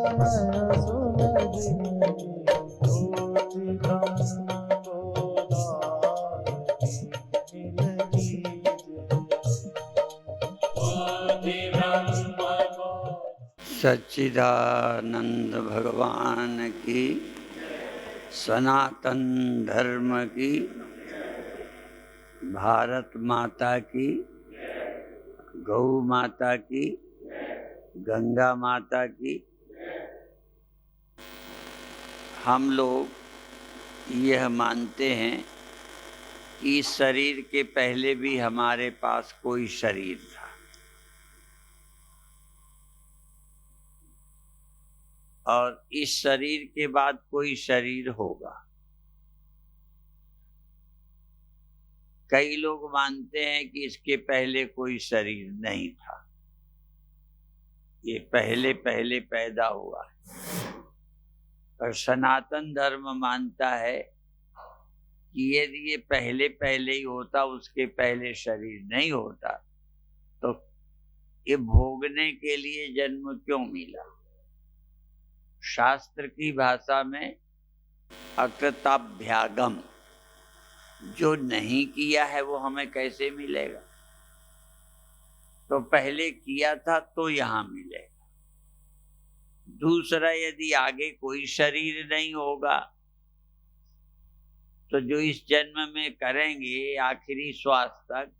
नयन सुलगिनी ज्योति ब्रह्म गोदावरी मिल सच्चिदानंद भगवान की, सनातन धर्म की, भारत माता की, गौ माता की, गंगा माता की। हम लोग यह मानते हैं कि इस शरीर के पहले भी हमारे पास कोई शरीर था और इस शरीर के बाद कोई शरीर होगा। कई लोग मानते हैं कि इसके पहले कोई शरीर नहीं था, ये पहले पहले पैदा हुआ है। पर सनातन धर्म मानता है कि यदि ये पहले पहले ही होता, उसके पहले शरीर नहीं होता, तो ये भोगने के लिए जन्म क्यों मिला। शास्त्र की भाषा में अकृताभ्यागम, जो नहीं किया है वो हमें कैसे मिलेगा। तो पहले किया था तो यहाँ मिलेगा। दूसरा, यदि आगे कोई शरीर नहीं होगा तो जो इस जन्म में करेंगे आखिरी श्वास तक,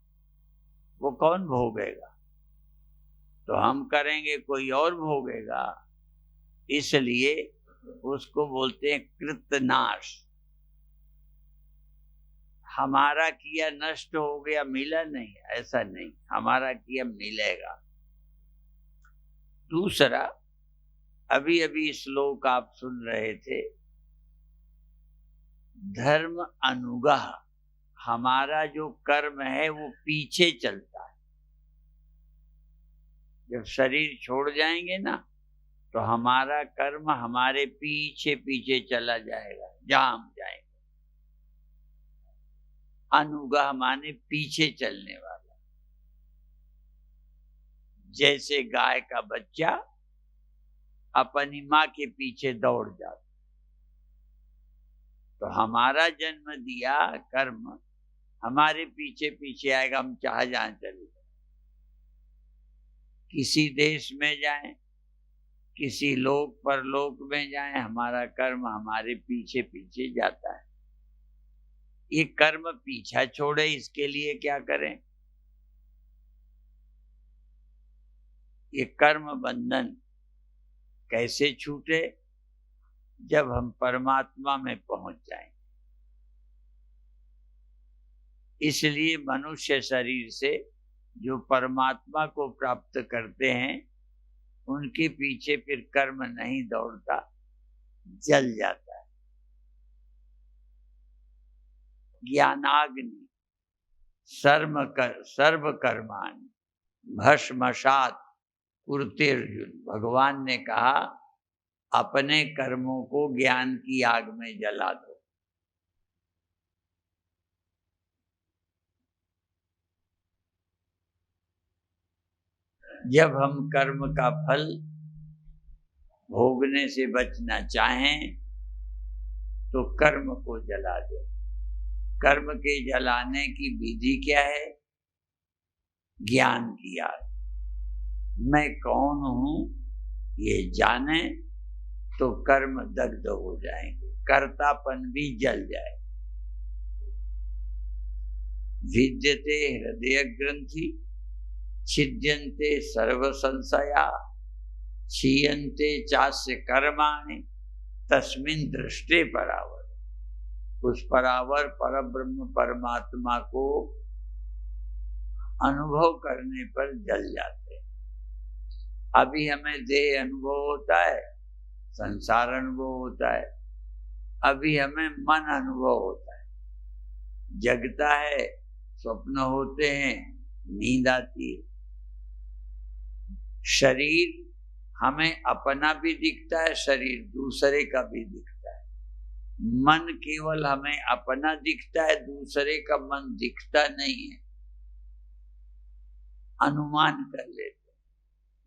वो कौन भोगेगा। तो हम करेंगे, कोई और भोगेगा। इसलिए उसको बोलते हैं कृतनाश। हमारा किया नष्ट हो गया, मिला नहीं, ऐसा नहीं, हमारा किया मिलेगा। दूसरा, अभी अभी श्लोक आप सुन रहे थे, धर्म अनुगह, हमारा जो कर्म है वो पीछे चलता है। जब शरीर छोड़ जाएंगे ना, तो हमारा कर्म हमारे पीछे पीछे चला जाएगा, जहां हम जाएंगे। अनुगह माने पीछे चलने वाला। जैसे गाय का बच्चा अपनी माँ के पीछे दौड़ जाता, तो हमारा जन्म दिया कर्म हमारे पीछे पीछे आएगा, हम चाहे जहां चले जाए। किसी देश में जाएं, किसी लोक परलोक में जाएं, हमारा कर्म हमारे पीछे पीछे जाता है। ये कर्म पीछा छोड़े, इसके लिए क्या करें। ये कर्म बंधन कैसे छूटे, जब हम परमात्मा में पहुंच जाएं। इसलिए मनुष्य शरीर से जो परमात्मा को प्राप्त करते हैं, उनके पीछे फिर कर्म नहीं दौड़ता, जल जाता है। ज्ञानाग्नि सर्व कर्माणि भस्मसात् कुरुतेर्जुन। भगवान ने कहा, अपने कर्मों को ज्ञान की आग में जला दो। जब हम कर्म का फल भोगने से बचना चाहें, तो कर्म को जला दे। कर्म के जलाने की विधि क्या है। ज्ञान की आग। मैं कौन हूं ये जाने, तो कर्म दग्ध हो जाएंगे, कर्तापन भी जल जाए। विद्यते हृदय ग्रंथि छिद्यन्ते सर्व संशया क्षीयन्ते चास्य कर्माणि तस्मिन् दृष्टे परावर। उस परावर परब्रह्म परमात्मा को अनुभव करने पर जल जाते हैं। अभी हमें देह अनुभव होता है, संसार अनुभव होता है। अभी हमें मन अनुभव होता है, जगता है, स्वप्न होते हैं, नींद आती है। शरीर हमें अपना भी दिखता है, शरीर दूसरे का भी दिखता है। मन केवल हमें अपना दिखता है, दूसरे का मन दिखता नहीं है। अनुमान कर लेते,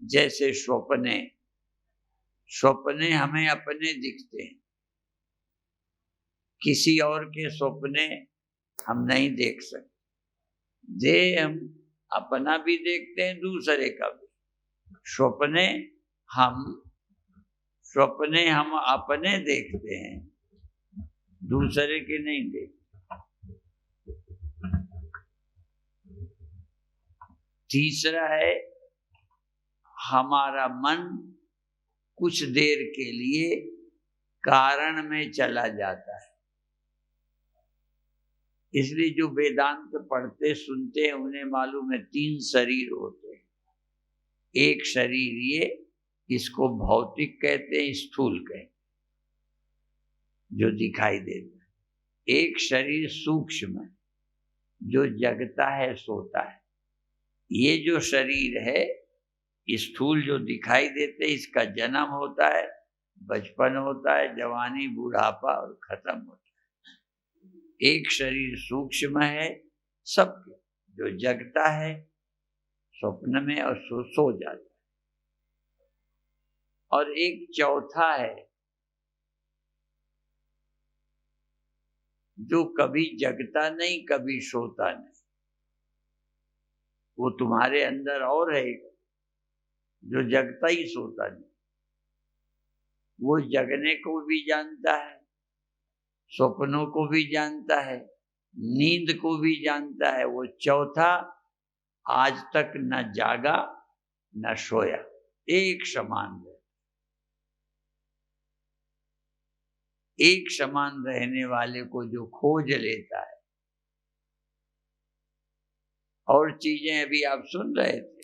जैसे स्वप्ने सपने हमें अपने दिखते हैं, किसी और के सपने हम नहीं देख सकते। हम अपना भी देखते हैं, दूसरे का भी। सपने हम अपने देखते हैं, दूसरे के नहीं देखते। तीसरा है, हमारा मन कुछ देर के लिए कारण में चला जाता है। इसलिए जो वेदांत पढ़ते सुनते हैं उन्हें मालूम है 3 शरीर होते हैं। एक शरीर ये, इसको भौतिक कहते हैं, स्थूल कहते हैं, जो दिखाई देता है। एक शरीर सूक्ष्म है, जो जगता है, सोता है। ये जो शरीर है स्थूल जो दिखाई देते, इसका जन्म होता है, बचपन होता है, जवानी, बुढ़ापा और खत्म होता है। एक शरीर सूक्ष्म है सबके, जो जगता है स्वप्न में और सो जाता है। और एक चौथा है जो कभी जगता नहीं, कभी सोता नहीं। वो तुम्हारे अंदर और है, जो जगता ही सोता नहीं। वो जगने को भी जानता है, स्वप्नों को भी जानता है, नींद को भी जानता है। वो चौथा आज तक न जागा न सोया, एक समान रहे। एक समान रहने वाले को जो खोज लेता है। और चीजें अभी आप सुन रहे थे,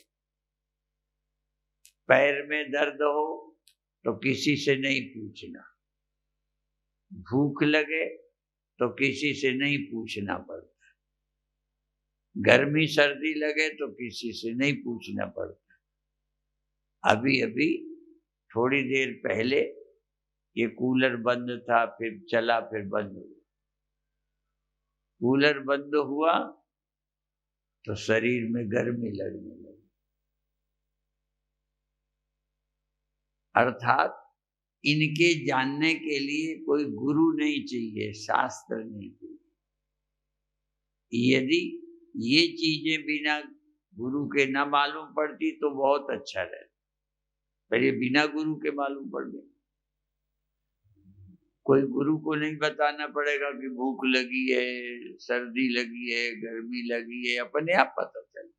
पैर में दर्द हो तो किसी से नहीं पूछना, भूख लगे तो किसी से नहीं पूछना पड़ता, गर्मी सर्दी लगे तो किसी से नहीं पूछना पड़ता। अभी अभी थोड़ी देर पहले ये कूलर बंद था, फिर चला, फिर बंद हुआ। कूलर बंद हुआ तो शरीर में गर्मी लगने लगी। अर्थात इनके जानने के लिए कोई गुरु नहीं चाहिए, शास्त्र नहीं चाहिए। यदि ये चीजें बिना गुरु के ना मालूम पड़ती तो बहुत अच्छा रहता, पर ये बिना गुरु के मालूम पड़ गई। कोई गुरु को नहीं बताना पड़ेगा कि भूख लगी है, सर्दी लगी है, गर्मी लगी है, अपने आप पता चले।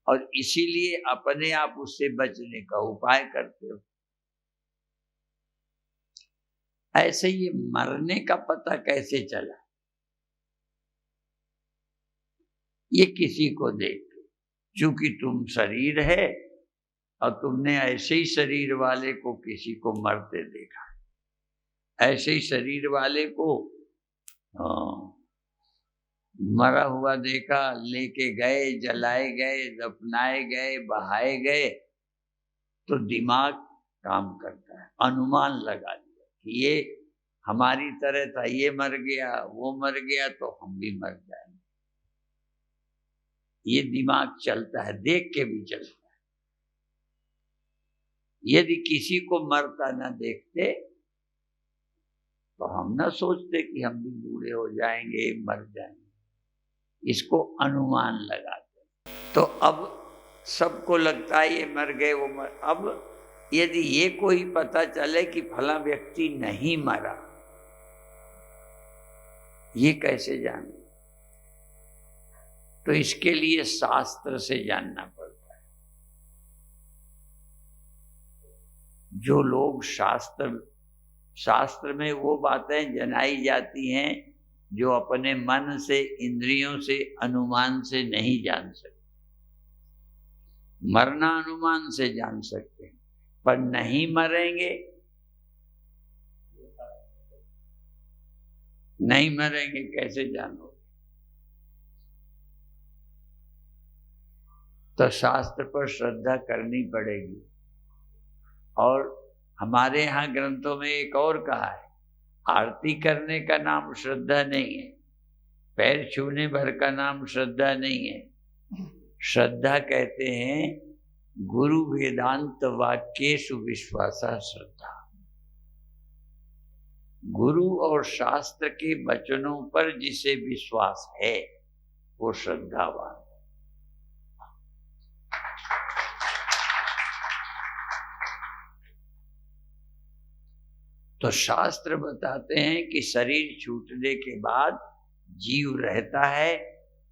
और इसीलिए अपने आप उससे बचने का उपाय करते हो। ऐसे ये मरने का पता कैसे चला? ये किसी को देख के, चूंकि तुम शरीर है और तुमने ऐसे ही शरीर वाले को किसी को मरते देखा, ऐसे ही शरीर वाले को मरा हुआ देखा, लेके गए, जलाए गए, दफनाए गए, बहाए गए, तो दिमाग काम करता है, अनुमान लगा दिया कि ये हमारी तरह था, ये मर गया, वो मर गया, तो हम भी मर जाएंगे। ये दिमाग चलता है, देख के भी चलता है। यदि किसी को मरता ना देखते तो हम ना सोचते कि हम भी बूढ़े हो जाएंगे, मर जाएंगे। इसको अनुमान लगाते। तो अब सबको लगता है ये मर गए, वो मर। अब यदि ये कोई पता चले कि फला व्यक्ति नहीं मरा, ये कैसे जाने? तो इसके लिए शास्त्र से जानना पड़ता है। जो लोग शास्त्र में वो बातें जनाई जाती हैं जो अपने मन से, इंद्रियों से, अनुमान से नहीं जान सकते। मरना अनुमान से जान सकते हैं, पर नहीं मरेंगे, नहीं मरेंगे कैसे जानोगे? तो शास्त्र पर श्रद्धा करनी पड़ेगी। और हमारे यहाँ ग्रंथों में एक और कहा है, आरती करने का नाम श्रद्धा नहीं है, पैर छूने भर का नाम श्रद्धा नहीं है। श्रद्धा कहते हैं गुरु वेदांत वाक्येषु विश्वासा श्रद्धा। गुरु और शास्त्र के वचनों पर जिसे विश्वास है वो श्रद्धावान। तो शास्त्र बताते हैं कि शरीर छूटने के बाद जीव रहता है,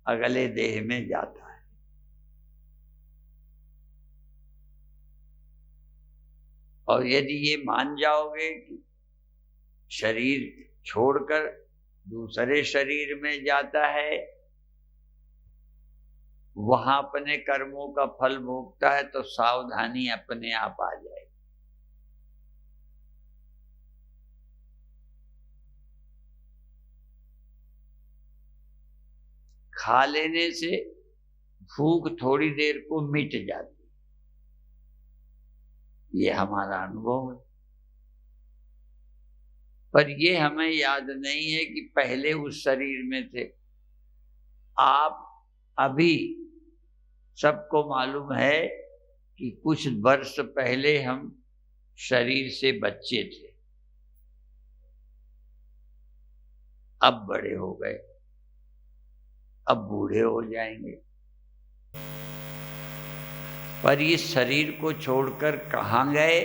अगले देह में जाता है। और यदि ये मान जाओगे कि शरीर छोड़कर दूसरे शरीर में जाता है, वहां अपने कर्मों का फल भोगता है, तो सावधानी अपने आप आ जाएगी। खा लेने से भूख थोड़ी देर को मिट जाती, ये हमारा अनुभव है। पर ये हमें याद नहीं है कि पहले उस शरीर में थे। आप अभी सबको मालूम है कि कुछ वर्ष पहले हम शरीर से बच्चे थे, अब बड़े हो गए, अब बूढ़े हो जाएंगे। पर इस शरीर को छोड़कर कहाँ गए?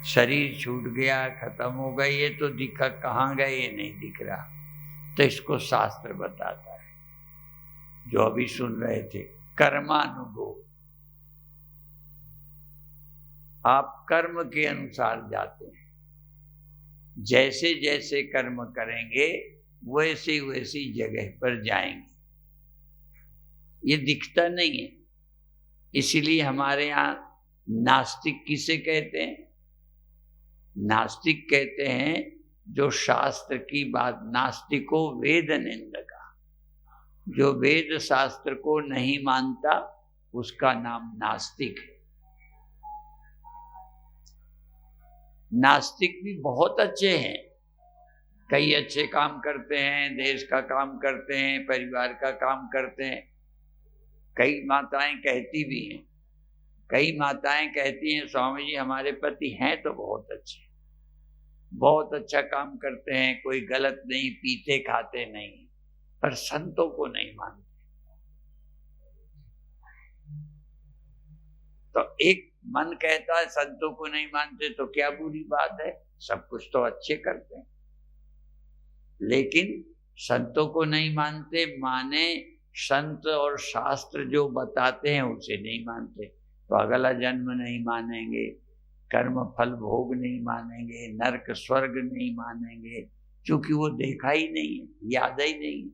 शरीर छूट गया, खत्म हो गए, ये तो दिखा, कहाँ गए ये नहीं दिख रहा। तो इसको शास्त्र बताता है, जो अभी सुन रहे थे, कर्मानुभव। आप कर्म के अनुसार जाते हैं, जैसे जैसे कर्म करेंगे वैसे वैसी जगह पर जाएंगे। ये दिखता नहीं है, इसीलिए हमारे यहाँ नास्तिक किसे कहते हैं? नास्तिक कहते हैं जो शास्त्र की बात, नास्तिको वेद निंदका, जो वेद शास्त्र को नहीं मानता उसका नाम नास्तिक है। नास्तिक भी बहुत अच्छे हैं, कई अच्छे काम करते हैं, देश का काम करते हैं, परिवार का काम करते हैं। कई माताएं कहती भी हैं, कई माताएं कहती हैं स्वामी जी हमारे पति हैं तो बहुत अच्छे, बहुत अच्छा काम करते हैं, कोई गलत नहीं, पीते खाते नहीं, पर संतों को नहीं मानते। तो एक मन कहता है संतों को नहीं मानते तो क्या बुरी बात है, सब कुछ तो अच्छे करते हैं। लेकिन संतों को नहीं मानते माने संत और शास्त्र जो बताते हैं उसे नहीं मानते, तो अगला जन्म नहीं मानेंगे, कर्म फल भोग नहीं मानेंगे, नरक स्वर्ग नहीं मानेंगे, क्योंकि वो देखा ही नहीं है, याद ही नहीं।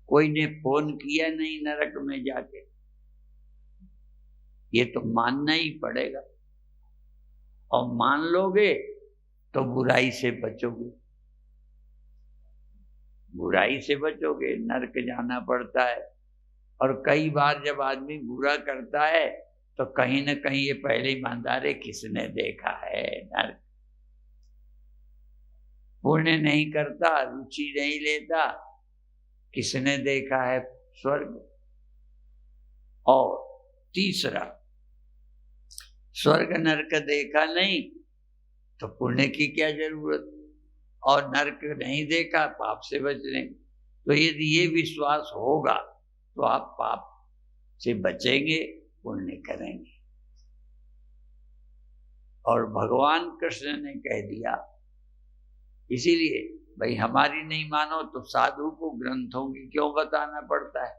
कोई ने फोन किया नहीं नरक में जाके, ये तो मानना ही पड़ेगा। और मान लोगे तो बुराई से बचोगे, बुराई से बचोगे, नरक जाना पड़ता है। और कई बार जब आदमी बुरा करता है तो कहीं न कहीं ये पहले ही मानता है किसने देखा है नरक। पुण्य नहीं करता, रुचि नहीं लेता, किसने देखा है स्वर्ग। और तीसरा, स्वर्ग नरक देखा नहीं तो पुण्य की क्या जरूरत, और नरक नहीं देखा पाप से बचने। तो यदि ये विश्वास होगा तो आप पाप से बचेंगे, पुण्य करेंगे। और भगवान कृष्ण ने कह दिया, इसीलिए भाई हमारी नहीं मानो तो साधु को ग्रंथों की क्यों बताना पड़ता है,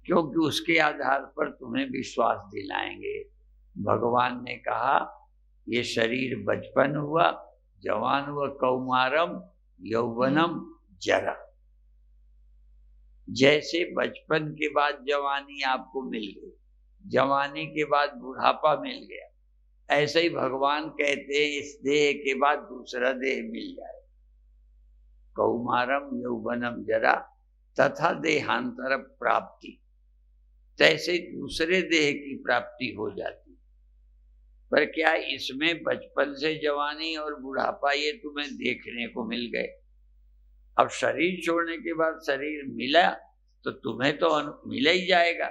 क्योंकि उसके आधार पर तुम्हें विश्वास दिलाएंगे। भगवान ने कहा ये शरीर बचपन हुआ, जवान हुआ, कौमारम यौवनम जरा। जैसे बचपन के बाद जवानी आपको मिल गई, जवानी के बाद बुढ़ापा मिल गया, ऐसे ही भगवान कहते हैं इस देह के बाद दूसरा देह मिल जाए। कौमारम यौवनम जरा तथा देहांतर प्राप्ति, तैसे दूसरे देह की प्राप्ति हो जाती। पर क्या इसमें बचपन से जवानी और बुढ़ापा ये तुम्हें देखने को मिल गए? अब शरीर छोड़ने के बाद शरीर मिला तो तुम्हें तो मिला ही जाएगा,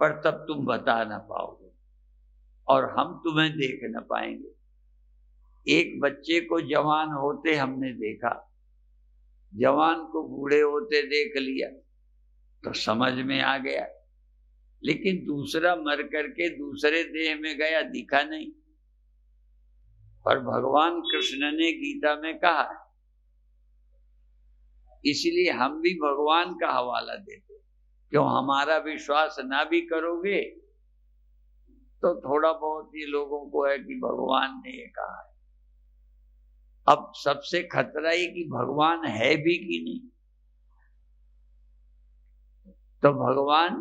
पर तब तुम बता ना पाओगे और हम तुम्हें देख ना पाएंगे। एक बच्चे को जवान होते हमने देखा, जवान को बूढ़े होते देख लिया तो समझ में आ गया, लेकिन दूसरा मर करके दूसरे देह में गया, दिखा नहीं। और भगवान कृष्ण ने गीता में कहा, इसलिए हम भी भगवान का हवाला देते। क्यों हमारा विश्वास ना भी करोगे तो थोड़ा बहुत ये लोगों को है कि भगवान ने ये कहा है। अब सबसे खतरा ये कि भगवान है भी कि नहीं। तो भगवान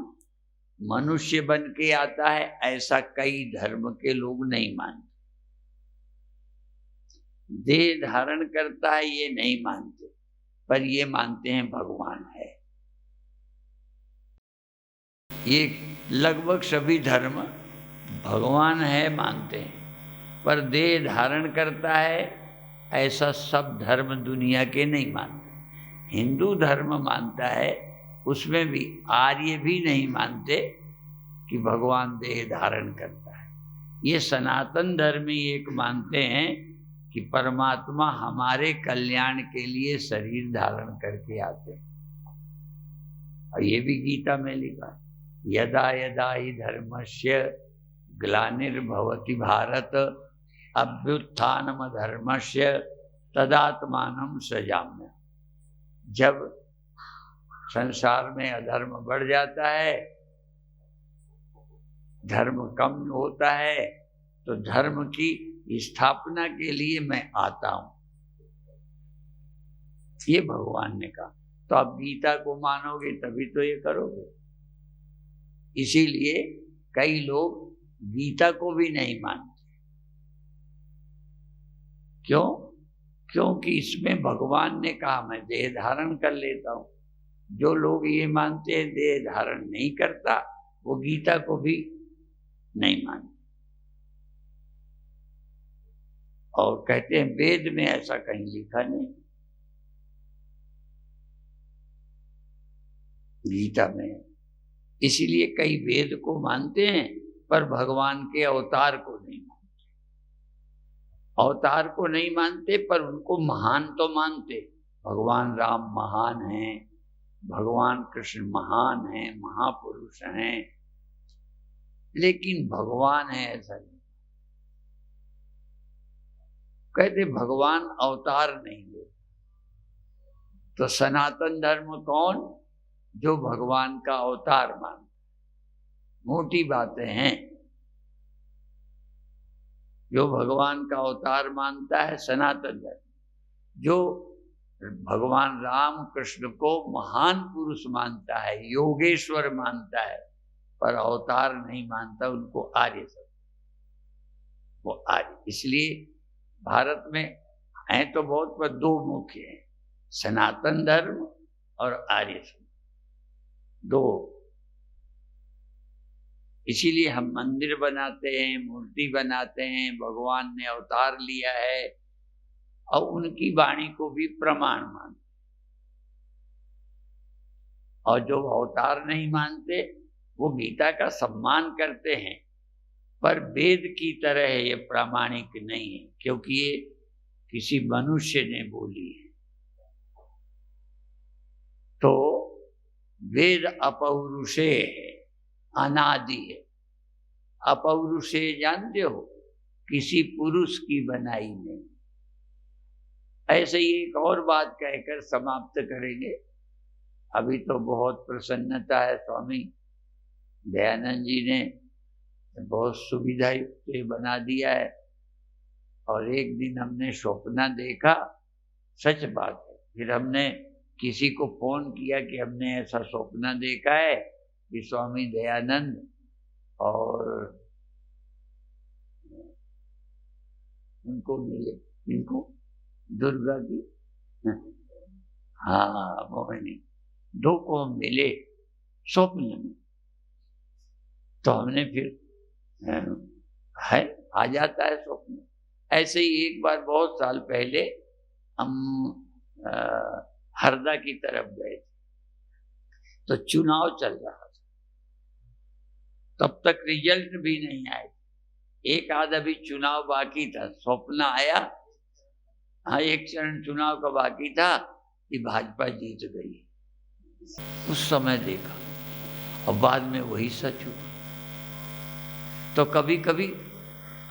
मनुष्य बन के आता है ऐसा कई धर्म के लोग नहीं मानते। देह धारण करता है ये नहीं मानते, पर ये मानते हैं भगवान है। ये लगभग सभी धर्म भगवान है मानते हैं, पर देह धारण करता है ऐसा सब धर्म दुनिया के नहीं मानते। हिंदू धर्म मानता है, उसमें भी आर्य भी नहीं मानते कि भगवान देह धारण करता है। ये सनातन धर्मी एक मानते हैं कि परमात्मा हमारे कल्याण के लिए शरीर धारण करके आते हैं। और ये भी गीता में लिखा है, यदा यदा हि धर्मस्य ग्लानिर्भवति भारत अभ्युत्थानम धर्मस्य तदात्मानं सृजाम्य। जब संसार में अधर्म बढ़ जाता है, धर्म कम होता है, तो धर्म की स्थापना के लिए मैं आता हूं, ये भगवान ने कहा। तो आप गीता को मानोगे तभी तो ये करोगे। इसीलिए कई लोग गीता को भी नहीं मानते। क्यों? क्योंकि इसमें भगवान ने कहा मैं देह धारण कर लेता हूं। जो लोग ये मानते हैं देह धारण नहीं करता, वो गीता को भी नहीं मानते और कहते हैं वेद में ऐसा कहीं लिखा नहीं, गीता में। इसीलिए कई वेद को मानते हैं पर भगवान के अवतार को नहीं मानते। अवतार को नहीं मानते पर उनको महान तो मानते। भगवान राम महान हैं, भगवान कृष्ण महान हैं, महापुरुष हैं, लेकिन भगवान है ऐसा नहीं। कहते भगवान अवतार नहीं ले। तो सनातन धर्म कौन? जो भगवान का अवतार मानता। मोटी बातें हैं। जो भगवान का अवतार मानता है सनातन धर्म। जो भगवान राम कृष्ण को महान पुरुष मानता है, योगेश्वर मानता है, पर अवतार नहीं मानता, उनको आर्य सब, वो आर्य। इसलिए भारत में हैं तो बहुत, पर दो मुख्य हैं, सनातन धर्म और आर्य सब, दो। इसीलिए हम मंदिर बनाते हैं, मूर्ति बनाते हैं, भगवान ने अवतार लिया है और उनकी वाणी को भी प्रमाण मानते। और जो अवतार नहीं मानते वो गीता का सम्मान करते हैं, पर वेद की तरह ये प्रामाणिक नहीं है, क्योंकि ये किसी मनुष्य ने बोली है। तो वेद अपौरुषे है, अनादि है। अपौरुषे जानते हो, किसी पुरुष की बनाई नहीं। ऐसे ही एक और बात कहकर समाप्त करेंगे। अभी तो बहुत प्रसन्नता है, स्वामी दयानंद जी ने बहुत सुविधा युक्त बना दिया है। और एक दिन हमने स्वप्न देखा, सच बात है, फिर हमने किसी को फोन किया कि हमने ऐसा स्वप्न देखा है कि स्वामी दयानंद और उनको मिले, इनको दुर्गा की, हाँ मोहिनी, दो को मिले स्वप्न में। तो हमने फिर है, आ जाता है स्वप्न। ऐसे ही एक बार बहुत साल पहले हम हरदा की तरफ गए थे, तो चुनाव चल रहा था, तब तक रिजल्ट भी नहीं आए, एक आध अभी चुनाव बाकी था, स्वप्न आया, हाँ एक चरण चुनाव का बाकी था कि भाजपा जीत गई। उस समय देखा और बाद में वही सच हुआ। तो कभी कभी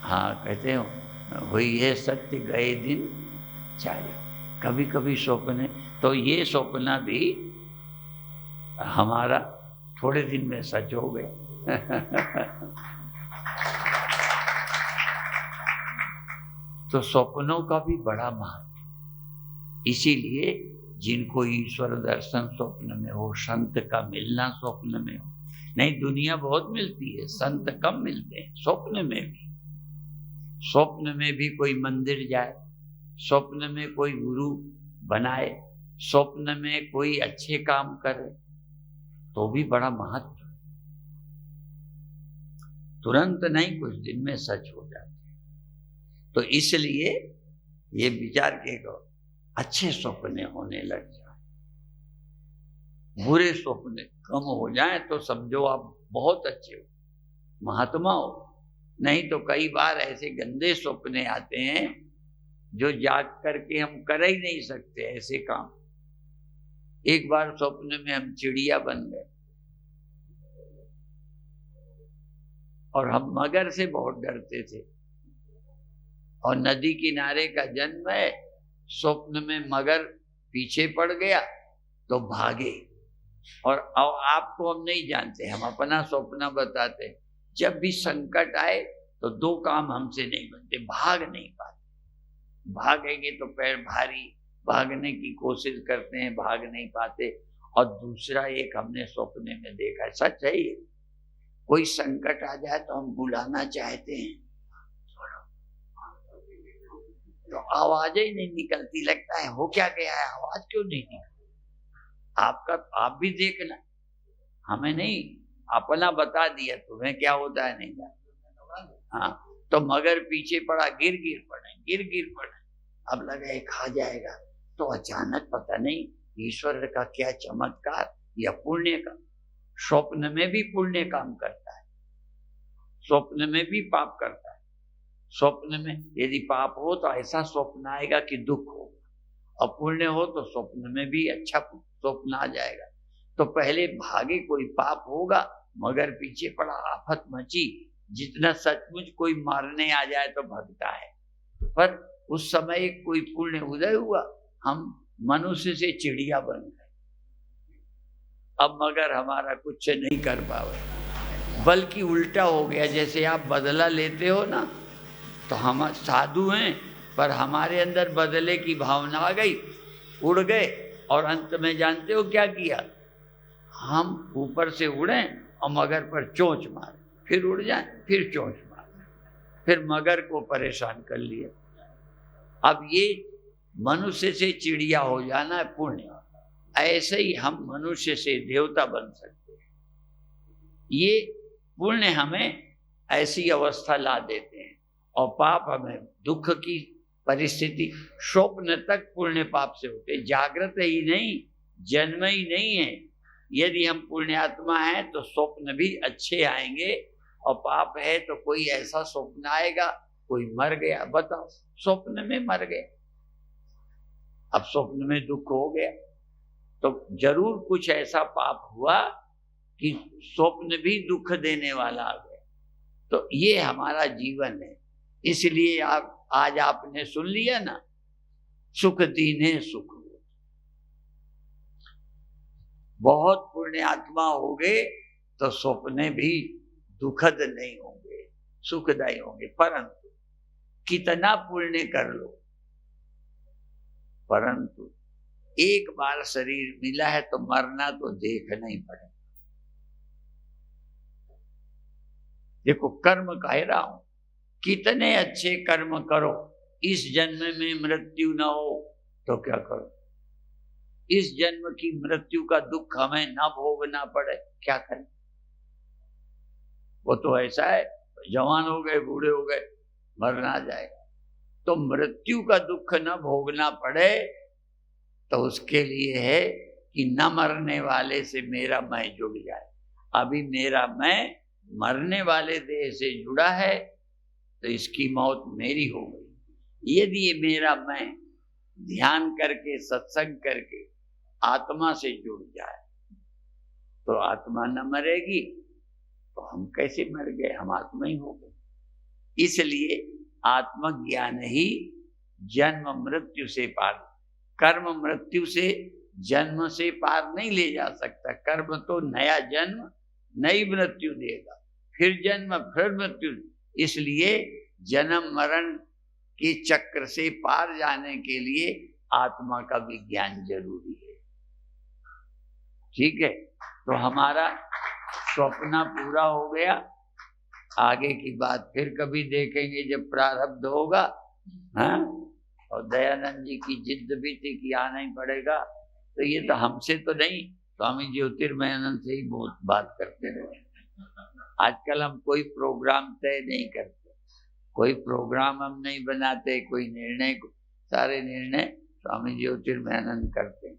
हाँ कहते हो वही है सत्य गए दिन चाहे, कभी कभी स्वप्न, तो ये स्वप्न भी हमारा थोड़े दिन में सच हो गया। तो स्वप्नों का भी बड़ा महत्व, इसीलिए जिनको ईश्वर दर्शन स्वप्न में हो, संत का मिलना स्वप्न में हो, नहीं दुनिया बहुत मिलती है, संत कम मिलते हैं, स्वप्न में भी, स्वप्न में भी कोई मंदिर जाए, स्वप्न में कोई गुरु बनाए, स्वप्न में कोई अच्छे काम करे, तो भी बड़ा महत्व, तुरंत नहीं कुछ दिन में सच हो जाते। तो इसलिए ये विचार के अच्छे सपने होने लग जाए, बुरे सपने कम हो जाए तो समझो आप बहुत अच्छे हो, महात्मा हो। नहीं तो कई बार ऐसे गंदे सपने आते हैं जो जाग करके हम कर ही नहीं सकते ऐसे काम। एक बार स्वप्न में हम चिड़िया बन गए और हम मगर से बहुत डरते थे, और नदी किनारे का जन्म है, स्वप्न में मगर पीछे पड़ गया तो भागे। और अब आपको हम नहीं जानते, हम अपना स्वप्न बताते, जब भी संकट आए तो दो काम हमसे नहीं बनते, भाग नहीं पाते, भागेंगे तो पैर भारी, भागने की कोशिश करते हैं, भाग नहीं पाते। और दूसरा एक हमने स्वप्ने में देखा है, सच है ये, कोई संकट आ जाए तो हम बुलाना चाहते हैं तो आवाज ही नहीं निकलती, लगता है हो क्या गया है, आवाज क्यों नहीं निकलती। आप भी देखना, हमें नहीं, अपना बता दिया, तुम्हें क्या होता है नहीं जानता। हाँ, तो मगर पीछे पड़ा, गिर पड़े, अब लगा ये खा जाएगा, तो अचानक पता नहीं ईश्वर का क्या चमत्कार या पुण्य का, स्वप्न में भी पुण्य काम करता है, स्वप्न में भी पाप करता है। स्वप्न में यदि पाप हो तो ऐसा स्वप्न आएगा कि दुख हो, और पुण्य हो तो स्वप्न में भी अच्छा स्वप्न आ जाएगा। तो पहले भागे, कोई पाप होगा, मगर पीछे पड़ा, आफत मची, जितना सचमुच कोई मारने आ जाए तो भगता है। पर उस समय कोई पुण्य उदय हुआ, हम मनुष्य से चिड़िया बन गए, अब मगर हमारा कुछ नहीं कर पावे, बल्कि उल्टा हो गया। जैसे आप बदला लेते हो ना, तो हम साधु हैं पर हमारे अंदर बदले की भावना आ गई, उड़ गए, और अंत में जानते हो क्या किया, हम ऊपर से उड़े और मगर पर चोंच मारे, फिर उड़ जाए, फिर चोंच मारे, फिर मगर को परेशान कर लिया। अब ये मनुष्य से चिड़िया हो जाना है पुण्य, ऐसे ही हम मनुष्य से देवता बन सकते हैं। ये पुण्य हमें ऐसी अवस्था ला देते हैं, और पाप हमें दुख की परिस्थिति, स्वप्न तक पुण्य पाप से होते, जागृत ही नहीं, जन्म ही नहीं है। यदि हम पुण्यात्मा हैं तो स्वप्न भी अच्छे आएंगे, और पाप है तो कोई ऐसा स्वप्न आएगा, कोई मर गया, बताओ स्वप्न में मर गया, अब स्वप्न में दुख हो गया, तो जरूर कुछ ऐसा पाप हुआ कि स्वप्न भी दुख देने वाला आ गया। तो ये हमारा जीवन है, इसलिए आज आपने सुन लिया ना, सुख दीने सुख, बहुत पुण्य आत्मा हो गए तो स्वप्ने भी दुखद नहीं होंगे, सुखदायी होंगे। परंतु कितना पुण्य कर लो, परंतु एक बार शरीर मिला है तो मरना तो देखना ही पड़ेगा। देखो कर्म कह रहा हूं, कितने अच्छे कर्म करो, इस जन्म में मृत्यु न हो तो क्या करो, इस जन्म की मृत्यु का दुख हमें न भोगना पड़े, क्या करें। वो तो ऐसा है, जवान हो गए, बूढ़े हो गए, मरना जाएगा, तो मृत्यु का दुख न भोगना पड़े तो उसके लिए है कि न मरने वाले से मेरा मैं जुड़ जाए। अभी मेरा मैं मरने वाले देह से जुड़ा है, तो इसकी मौत मेरी हो गई। यदि ये मेरा मैं ध्यान करके सत्संग करके आत्मा से जुड़ जाए तो आत्मा न मरेगी, तो हम कैसे मर गए, हम आत्मा ही हो गए। इसलिए आत्मज्ञान ही जन्म मृत्यु से पार, कर्म मृत्यु से जन्म से पार नहीं ले जा सकता। कर्म तो नया जन्म नई मृत्यु देगा, फिर जन्म फिर मृत्यु। इसलिए जन्म मरण के चक्र से पार जाने के लिए आत्मा का विज्ञान जरूरी है। ठीक है, तो हमारा स्वप्न पूरा हो गया। आगे की बात फिर कभी देखेंगे जब प्रारब्ध होगा। हाँ, और दयानंद जी की जिद भी थी कि आना ही पड़ेगा, तो ये तो हमसे तो नहीं, स्वामी ज्योतिर्मयानंद से ही बहुत बात करते रहे। आजकल हम कोई प्रोग्राम तय नहीं करते, कोई प्रोग्राम हम नहीं बनाते, कोई निर्णय, सारे निर्णय स्वामी ज्योतिर्मयानंद करते हैं।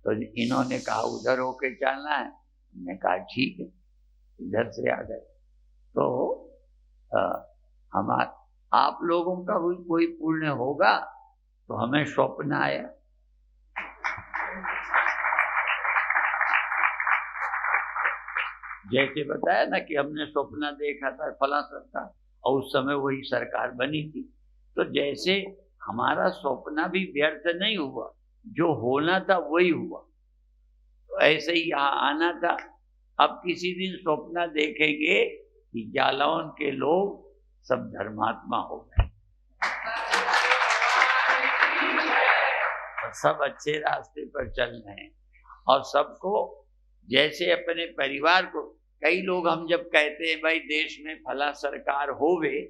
तो इन्होंने कहा उधर होके चलना है, हमने कहा ठीक है, इधर से आ गए। तो हमारा आप लोगों का भी कोई पुण्य होगा तो हमें स्वप्न आया। जैसे बताया ना कि हमने स्वप्न देखा था फला सरकार, और उस समय वही सरकार बनी थी। तो जैसे हमारा स्वप्न भी व्यर्थ नहीं हुआ, जो होना था वही हुआ। तो ऐसे ही यहाँ आना था। अब किसी दिन स्वप्न देखेंगे कि जालौन के लोग सब धर्मात्मा हो गए, सब अच्छे रास्ते पर चल रहे हैं, और सबको जैसे अपने परिवार को, कई लोग हम जब कहते हैं भाई देश में फला सरकार होवे,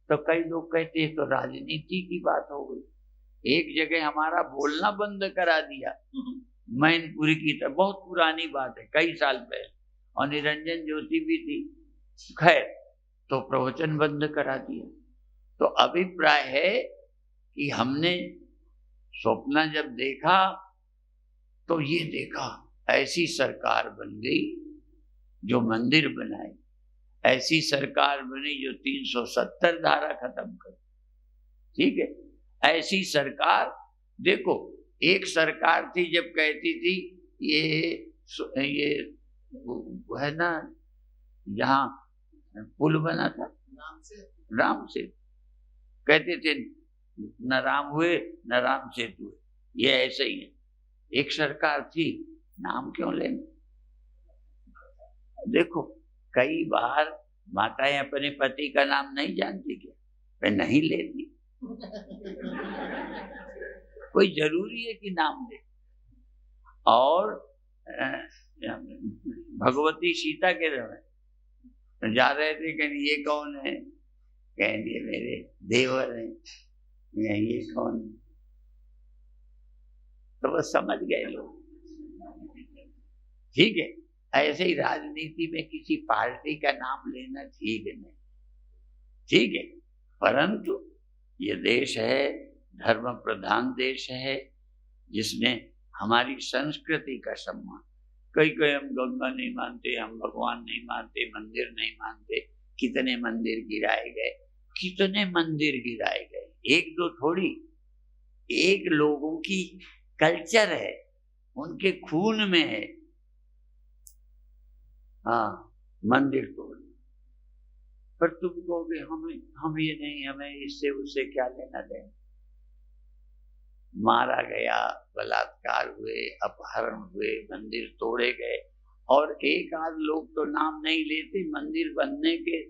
तो कई लोग कहते हैं तो राजनीति की बात हो गई। एक जगह हमारा बोलना बंद करा दिया मैनपुरी की तरफ, बहुत पुरानी बात है, कई साल पहले, और निरंजन ज्योति भी थी, खैर तो प्रवचन बंद करा दिया। तो अभिप्राय है कि हमने स्वप्न जब देखा तो ये देखा ऐसी सरकार बन गई जो मंदिर बनाए, ऐसी सरकार बनी जो 370 धारा खत्म कर, ठीक है। ऐसी सरकार देखो, एक सरकार थी जब कहती थी ये है ना, यहाँ पुल बना था राम से, कहते थे न राम हुए न राम सेतु हुए, ये ऐसे ही है। एक सरकार थी, नाम क्यों लेना। देखो कई बार माताएं अपने पति का नाम नहीं जानती, क्या मैं नहीं लेती, कोई जरूरी है कि नाम ले। और भगवती सीता के रहे जा रहे थे, कहीं ये कौन है, कहेंगे मेरे देवर हैं, ये कौन, तो वो समझ गए लोग, ठीक है। ऐसे ही राजनीति में किसी पार्टी का नाम लेना ठीक नहीं, ठीक है, परंतु ये देश है धर्म प्रधान देश है, जिसने हमारी संस्कृति का सम्मान, कई हम गंगा नहीं मानते, हम भगवान नहीं मानते, मंदिर नहीं मानते, कितने मंदिर गिराए गए, कितने मंदिर गिराए गए, एक दो थोड़ी, एक लोगों की कल्चर है, उनके खून में है। हाँ, मंदिर तोड़, पर तुम कहोगे हम ये नहीं, हमें इससे उससे क्या लेना देना। मारा गया, बलात्कार हुए, अपहरण हुए, मंदिर तोड़े गए, और एक आध लोग तो नाम नहीं लेते, मंदिर बनने के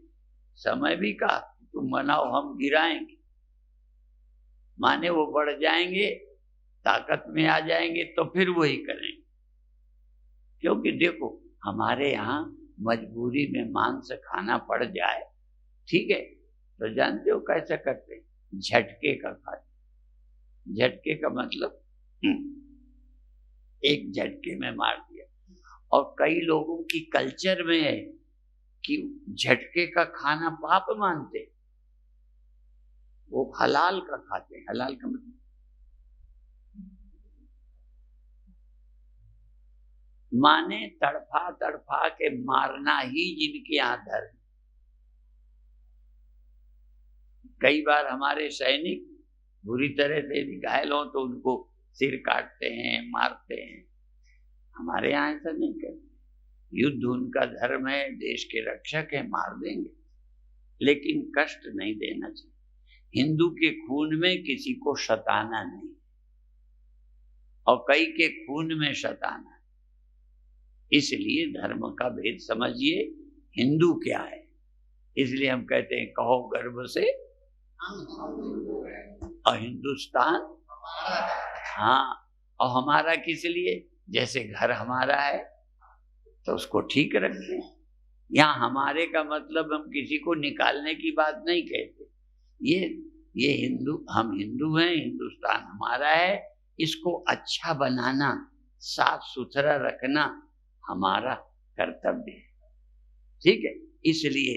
समय भी कहा तुम मनाओ हम गिराएंगे, माने वो बढ़ जाएंगे, ताकत में आ जाएंगे तो फिर वही करेंगे। क्योंकि देखो हमारे यहाँ मजबूरी में मांस खाना पड़ जाए, ठीक है, तो जानते हो कैसे करते हैं, झटके का खाते। झटके का मतलब एक झटके में मार दिया, और कई लोगों की कल्चर में है कि झटके का खाना पाप मानते, वो हलाल का खाते हैं। हलाल का मतलब माने तड़फा तड़फा के मारना ही जिनके यहाँ धर्म। कई बार हमारे सैनिक बुरी तरह से घायल हो तो उनको सिर काटते हैं, मारते हैं। हमारे यहाँ ऐसा नहीं करते। युद्ध उनका धर्म है, देश के रक्षक है, मार देंगे, लेकिन कष्ट नहीं देना चाहिए। हिंदू के खून में किसी को सताना नहीं, और कई के खून में सताना। इसलिए धर्म का भेद समझिए, हिंदू क्या है। इसलिए हम कहते हैं कहो गर्व से और हिंदुस्तान, हाँ, और हमारा किस लिए? जैसे घर हमारा है तो उसको ठीक रखते हैं। यहाँ हमारे का मतलब हम किसी को निकालने की बात नहीं कहते। ये हिंदू, हम हिंदू हैं, हिंदुस्तान हमारा है, इसको अच्छा बनाना, साफ सुथरा रखना हमारा कर्तव्य है। ठीक है, इसलिए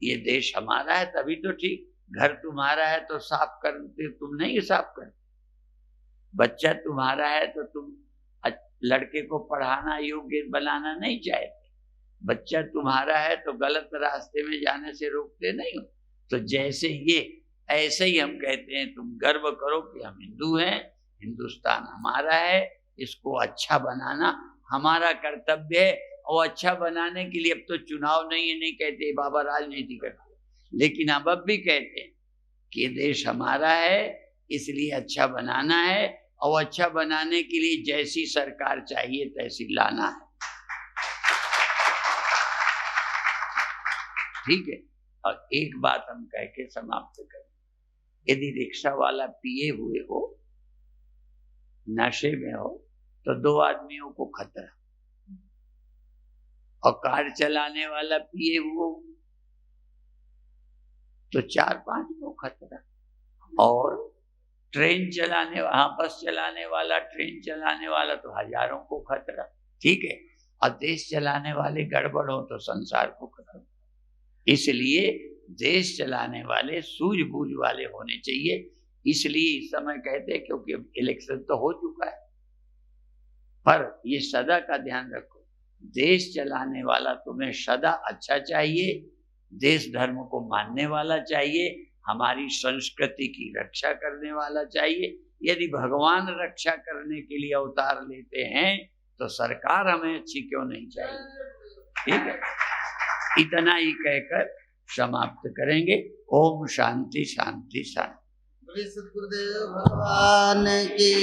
ये देश हमारा है तभी तो ठीक। घर तुम्हारा है तो साफ करते तुम नहीं साफ करते। बच्चा तुम्हारा है तो तुम लड़के को पढ़ाना योग्य बनाना नहीं चाहते। बच्चा तुम्हारा है तो गलत रास्ते में जाने से रोकते नहीं हो। तो जैसे ये, ऐसे ही हम कहते हैं तुम गर्व करो कि हम हिंदू हैं, हिंदुस्तान हमारा है, इसको अच्छा बनाना हमारा कर्तव्य है। और अच्छा बनाने के लिए अब तो चुनाव नहीं है, नहीं कहते बाबा राजनीति करते, लेकिन अब भी कहते हैं कि ये देश हमारा है, इसलिए अच्छा बनाना है, और अच्छा बनाने के लिए जैसी सरकार चाहिए तैसी लाना है। ठीक है, और एक बात हम कह के समाप्त करें। यदि रिक्शा वाला पिए हुए हो, नशे में हो, तो 2 आदमियों को खतरा, और कार चलाने वाला पिए हुए तो 4-5 को खतरा, और ट्रेन चलाने, बस चलाने वाला, ट्रेन चलाने वाला तो हजारों को खतरा। ठीक है, और देश चलाने वाले गड़बड़ हो तो संसार को खतरा। इसलिए देश चलाने वाले सूझबूझ वाले होने चाहिए। इसलिए इस समय कहते हैं, क्योंकि अब इलेक्शन तो हो चुका है, पर ये सदा का ध्यान रखो, देश चलाने वाला तुम्हें सदा अच्छा चाहिए, देश धर्म को मानने वाला चाहिए, हमारी संस्कृति की रक्षा करने वाला चाहिए। यदि भगवान रक्षा करने के लिए अवतार लेते हैं तो सरकार हमें अच्छी क्यों नहीं चाहिए। ठीक है, इतना ही कहकर समाप्त करेंगे। ओम शांति शांति शांति। सद्गुरुदेव भगवान की